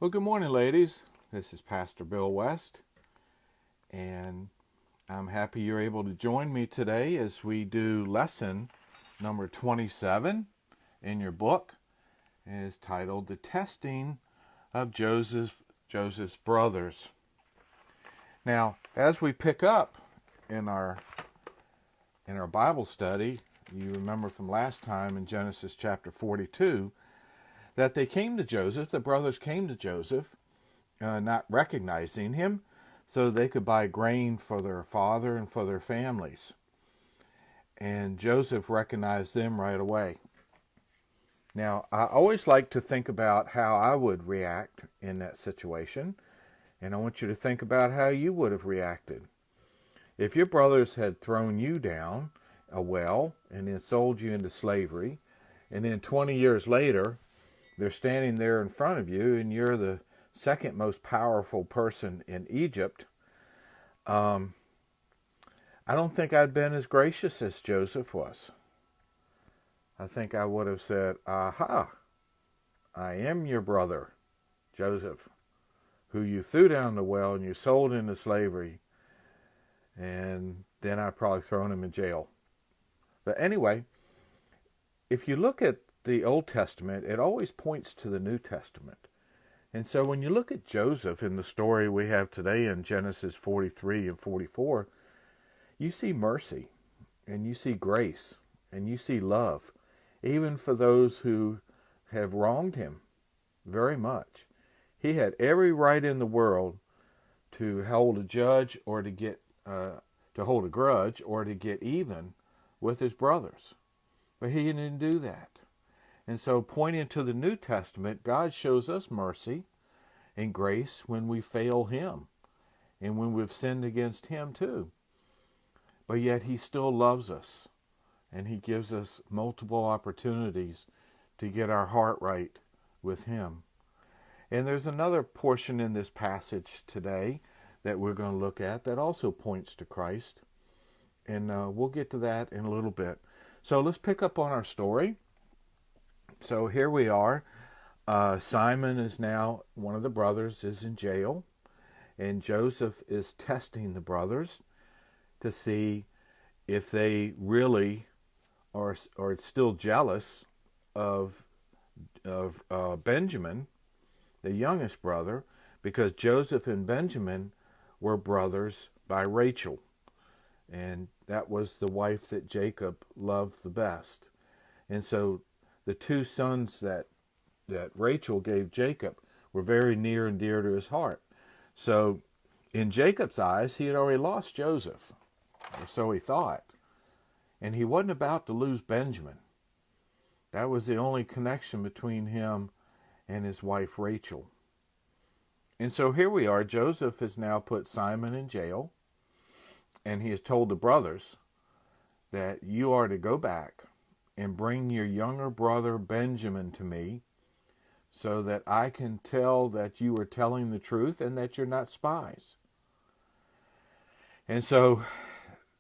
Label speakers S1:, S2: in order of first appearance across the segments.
S1: Well, good morning, ladies. This is Pastor Bill West, and I'm happy you're able to join me today as we do lesson number 27 in your book. It is titled The Testing of Joseph's Brothers. Now, as we pick up in our Bible study, you remember from last time in Genesis chapter 42, that they came to Joseph, the brothers came to Joseph, not recognizing him, so they could buy grain for their father and for their families. And Joseph recognized them right away. Now, I always like to think about how I would react in that situation, and I want you to think about how you would have reacted. If your brothers had thrown you down a well and then sold you into slavery, and then 20 years later, they're standing there in front of you, and you're the second most powerful person in Egypt. I don't think I'd been as gracious as Joseph was. I think I would have said, "Aha, I am your brother, Joseph, who you threw down the well and you sold into slavery." And then I'd probably thrown him in jail. But anyway, if you look at the Old Testament, it always points to the New Testament. And so when you look at Joseph in the story we have today in Genesis 43 and 44, you see mercy, and you see grace, and you see love, even for those who have wronged him very much. He had every right in the world to hold a judge or to hold a grudge or to get even with his brothers. But he didn't do that. And so pointing to the New Testament, God shows us mercy and grace when we fail him and when we've sinned against him too. But yet he still loves us, and he gives us multiple opportunities to get our heart right with him. And there's another portion in this passage today that we're going to look at that also points to Christ. And we'll get to that in a little bit. So let's pick up on our story. So here we are. Simon is now, one of the brothers, is in jail. And Joseph is testing the brothers to see if they really are still jealous of Benjamin, the youngest brother, because Joseph and Benjamin were brothers by Rachel. And that was the wife that Jacob loved the best. And so the two sons that Rachel gave Jacob were very near and dear to his heart. So in Jacob's eyes, he had already lost Joseph, or so he thought. And he wasn't about to lose Benjamin. That was the only connection between him and his wife Rachel. And so here we are. Joseph has now put Simon in jail, and he has told the brothers that you are to go back and bring your younger brother Benjamin to me so that I can tell that you are telling the truth and that you're not spies. And so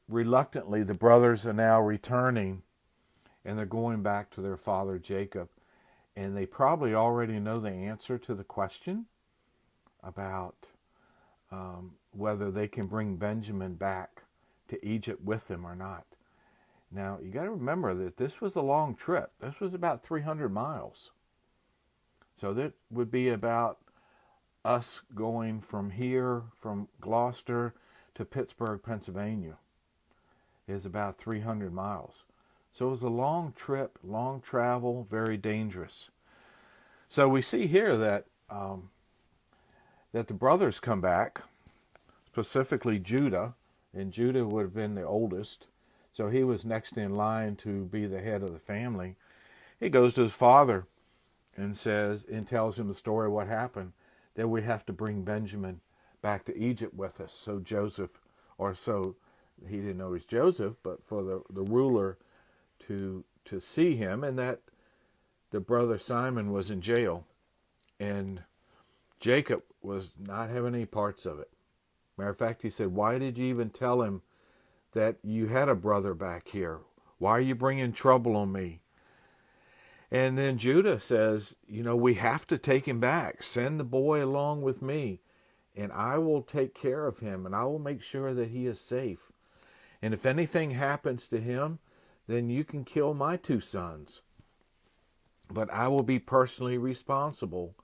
S1: reluctantly, the brothers are now returning, and they're going back to their father Jacob. And they probably already know the answer to the question about whether they can bring Benjamin back to Egypt with them or not. Now, you got to remember that this was a long trip. This was about 300 miles. So that would be about us going from here, from Gloucester to Pittsburgh, Pennsylvania, is about 300 miles. So it was a long trip, long travel, very dangerous. So we see here that the brothers come back, specifically Judah, and Judah would have been the oldest. So he was next in line to be the head of the family. He goes to his father and tells him the story of what happened, that we have to bring Benjamin back to Egypt with us. So Joseph, or so he didn't know he was Joseph, but for the ruler to see him, and that the brother Simon was in jail, and Jacob was not having any parts of it. Matter of fact, he said, "Why did you even tell him that you had a brother back here? Why are you bringing trouble on me?" And then Judah says, we have to take him back. Send the boy along with me, and I will take care of him, and I will make sure that he is safe. And if anything happens to him, then you can kill my 2 sons. But I will be personally responsible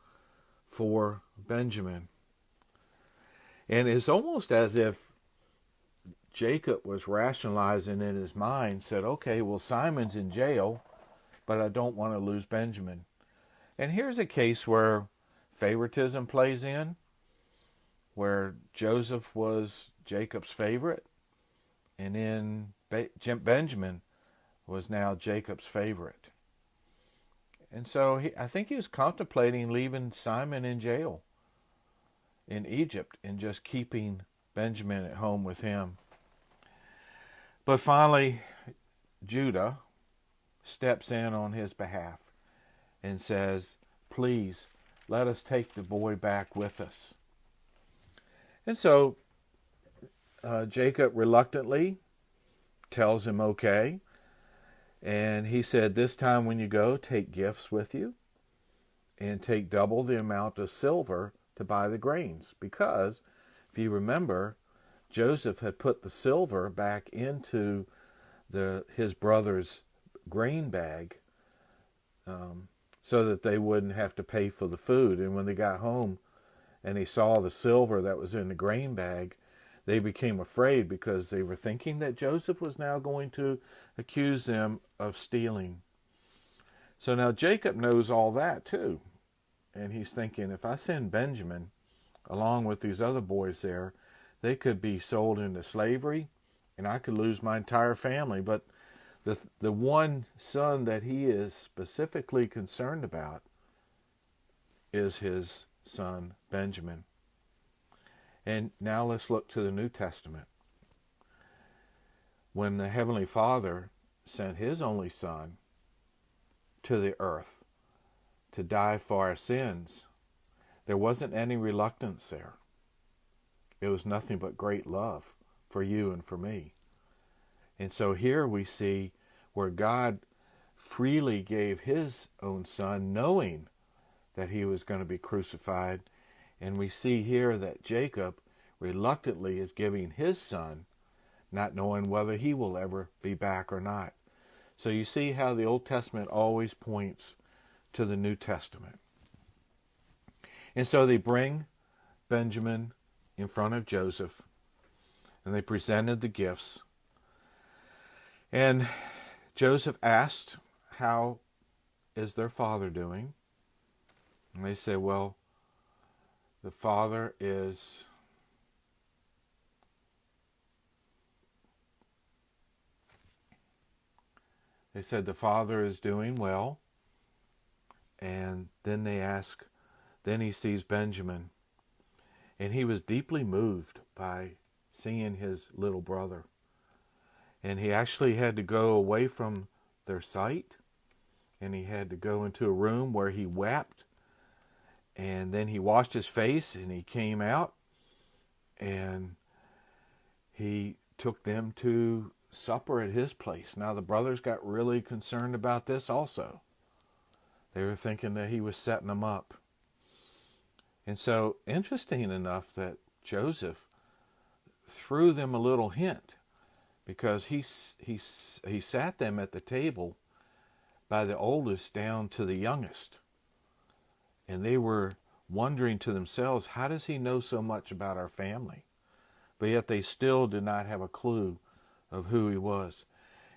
S1: for Benjamin. And it's almost as if Jacob was rationalizing in his mind, said, okay, well, Simon's in jail, but I don't want to lose Benjamin. And here's a case where favoritism plays in, where Joseph was Jacob's favorite, and then Benjamin was now Jacob's favorite. And so I think he was contemplating leaving Simon in jail in Egypt and just keeping Benjamin at home with him. But finally, Judah steps in on his behalf and says, please, let us take the boy back with us. And so Jacob reluctantly tells him okay. And he said, this time when you go, take gifts with you and take double the amount of silver to buy the grains. Because, if you remember, Joseph had put the silver back into his brother's grain bag so that they wouldn't have to pay for the food. And when they got home and he saw the silver that was in the grain bag, they became afraid because they were thinking that Joseph was now going to accuse them of stealing. So now Jacob knows all that too. And he's thinking, if I send Benjamin along with these other boys there, they could be sold into slavery and I could lose my entire family. But the one son that he is specifically concerned about is his son Benjamin. And now let's look to the New Testament. When the Heavenly Father sent his only Son to the earth to die for our sins, there wasn't any reluctance there. It was nothing but great love for you and for me. And so here we see where God freely gave his own Son, knowing that he was going to be crucified. And we see here that Jacob reluctantly is giving his son, not knowing whether he will ever be back or not. So you see how the Old Testament always points to the New Testament. And so they bring Benjamin in front of Joseph, and they presented the gifts. And Joseph asked, how is their father doing? And they said, well, the father is doing well. And then they ask, then he sees Benjamin. And he was deeply moved by seeing his little brother. And he actually had to go away from their sight. And he had to go into a room where he wept. And then he washed his face and he came out. And he took them to supper at his place. Now the brothers got really concerned about this also. They were thinking that he was setting them up. And so, interesting enough that Joseph threw them a little hint, because he sat them at the table by the oldest down to the youngest. And they were wondering to themselves, how does he know so much about our family? But yet they still did not have a clue of who he was.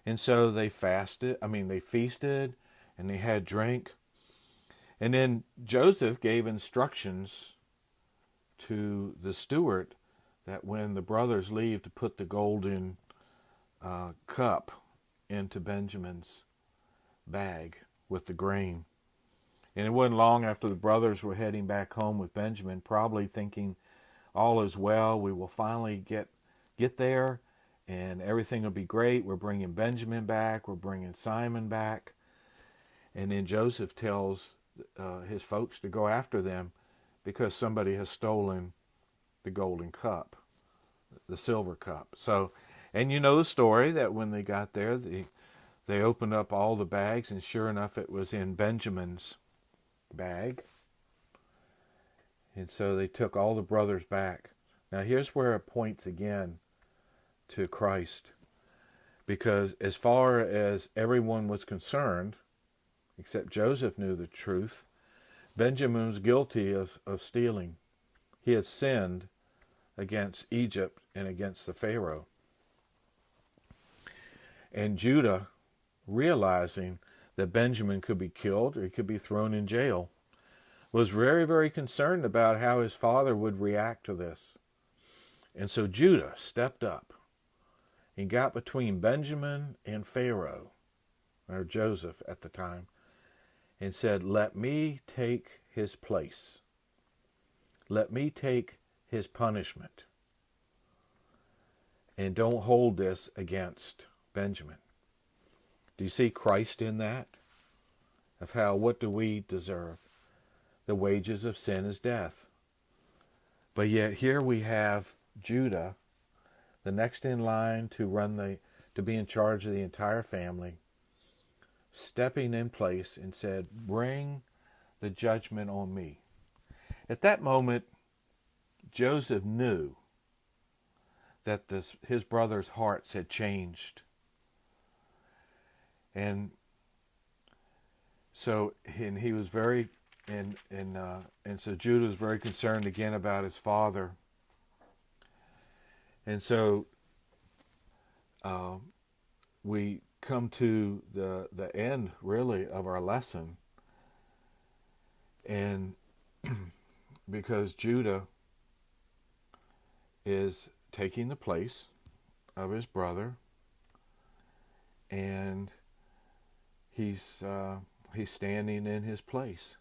S1: And so they feasted, and they had drink. And then Joseph gave instructions to the steward that when the brothers leave, to put the golden cup into Benjamin's bag with the grain. And it wasn't long after the brothers were heading back home with Benjamin, probably thinking all is well, we will finally get there and everything will be great. We're bringing Benjamin back, we're bringing Simon back. And then Joseph tells his folks to go after them because somebody has stolen the golden cup, the silver cup. So, and you know the story that when they got there, the they opened up all the bags, and sure enough, it was in Benjamin's bag. And so they took all the brothers back. Now here's where it points again to Christ. Because as far as everyone was concerned, except Joseph knew the truth, Benjamin was guilty of stealing. He had sinned against Egypt and against the Pharaoh. And Judah, realizing that Benjamin could be killed or he could be thrown in jail, was very, very concerned about how his father would react to this. And so Judah stepped up and got between Benjamin and Pharaoh, or Joseph at the time, and said, let me take his place. Let me take his punishment. And don't hold this against Benjamin. Do you see Christ in that? Of how, what do we deserve? The wages of sin is death. But yet here we have Judah, the next in line to be in charge of the entire family, stepping in place and said, bring the judgment on me. At that moment, Joseph knew that his brothers' hearts had changed. And so he was very, and so Judah was very concerned again about his father. And so we come to the end, really, of our lesson. And because Judah is taking the place of his brother, and he's standing in his place.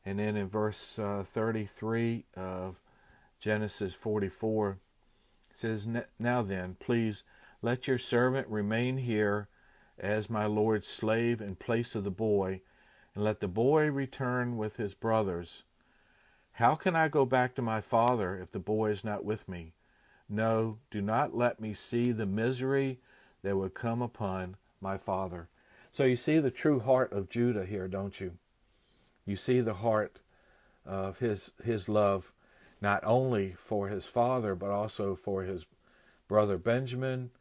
S1: And then in verse 33 of Genesis 44, it says, now then, please let your servant remain here as my Lord's slave in place of the boy, and let the boy return with his brothers. How can I go back to my father if the boy is not with me? No, do not let me see the misery that would come upon my father. So you see the true heart of Judah here, don't you? You see the heart of his love, not only for his father, but also for his brother Benjamin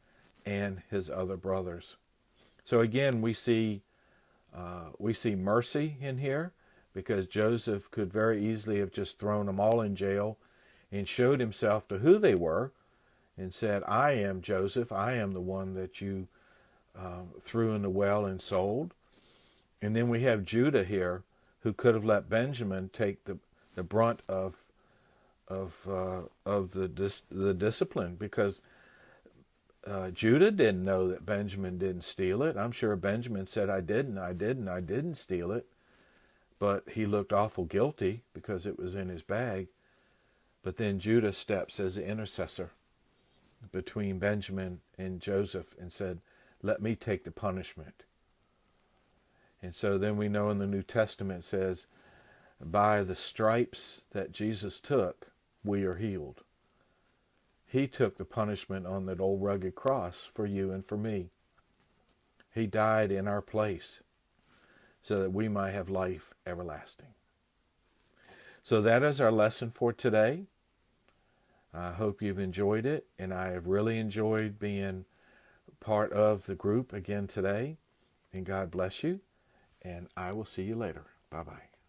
S1: and his other brothers. So again, we see mercy in here, because Joseph could very easily have just thrown them all in jail and showed himself to who they were and said, I am Joseph, I am the one that you threw in the well and sold. And then we have Judah here, who could have let Benjamin take the brunt of the discipline, because Judah didn't know that Benjamin didn't steal it. I'm sure Benjamin said, I didn't steal it. But he looked awful guilty because it was in his bag. But then Judah steps as the intercessor between Benjamin and Joseph and said, let me take the punishment. And so then we know in the New Testament it says, by the stripes that Jesus took, we are healed. He took the punishment on that old rugged cross for you and for me. He died in our place so that we might have life everlasting. So that is our lesson for today. I hope you've enjoyed it, and I have really enjoyed being part of the group again today. And God bless you, and I will see you later. Bye-bye.